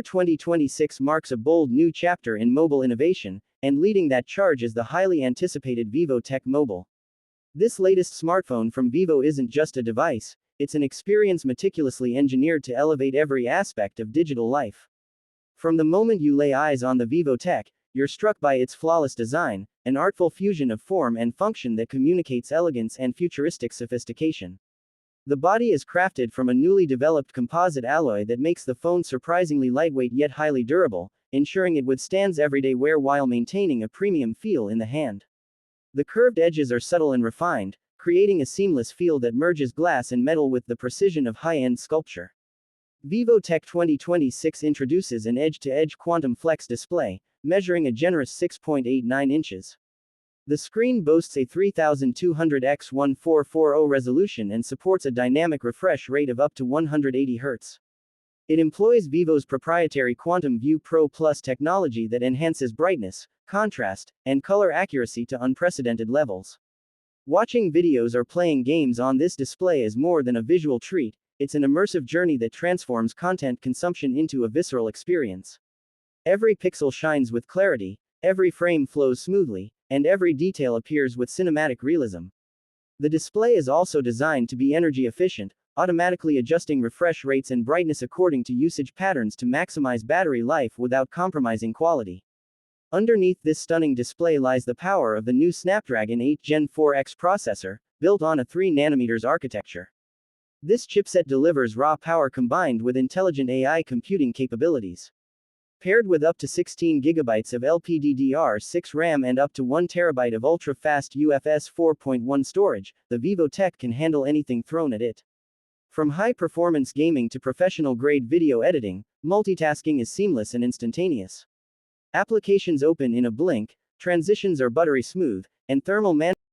2026 marks a bold new chapter in mobile innovation, and leading that charge is the highly anticipated Vivo Tech Mobile. This latest smartphone from Vivo isn't just a device, it's an experience meticulously engineered to elevate every aspect of digital life. From the moment you lay eyes on the Vivo Tech, you're struck by its flawless design, an artful fusion of form and function that communicates elegance and futuristic sophistication. The body is crafted from a newly developed composite alloy that makes the phone surprisingly lightweight yet highly durable, ensuring it withstands everyday wear while maintaining a premium feel in the hand. The curved edges are subtle and refined, creating a seamless feel that merges glass and metal with the precision of high-end sculpture. Vivo Tech 2026 introduces an edge-to-edge quantum flex display, measuring a generous 6.89 inches. The screen boasts a 3200x1440 resolution and supports a dynamic refresh rate of up to 180 Hz. It employs Vivo's proprietary Quantum View Pro Plus technology that enhances brightness, contrast, and color accuracy to unprecedented levels. Watching videos or playing games on this display is more than a visual treat, it's an immersive journey that transforms content consumption into a visceral experience. Every pixel shines with clarity, every frame flows smoothly, and every detail appears with cinematic realism. The display is also designed to be energy efficient, automatically adjusting refresh rates and brightness according to usage patterns to maximize battery life without compromising quality. Underneath this stunning display lies the power of the new Snapdragon 8 Gen 4X processor, built on a 3nm architecture. This chipset delivers raw power combined with intelligent AI computing capabilities. Paired with up to 16 GB of LPDDR6 RAM and up to 1 TB of ultra-fast UFS 4.1 storage, the Vivo Tech can handle anything thrown at it. From high-performance gaming to professional-grade video editing, multitasking is seamless and instantaneous. Applications open in a blink, transitions are buttery smooth, and thermal management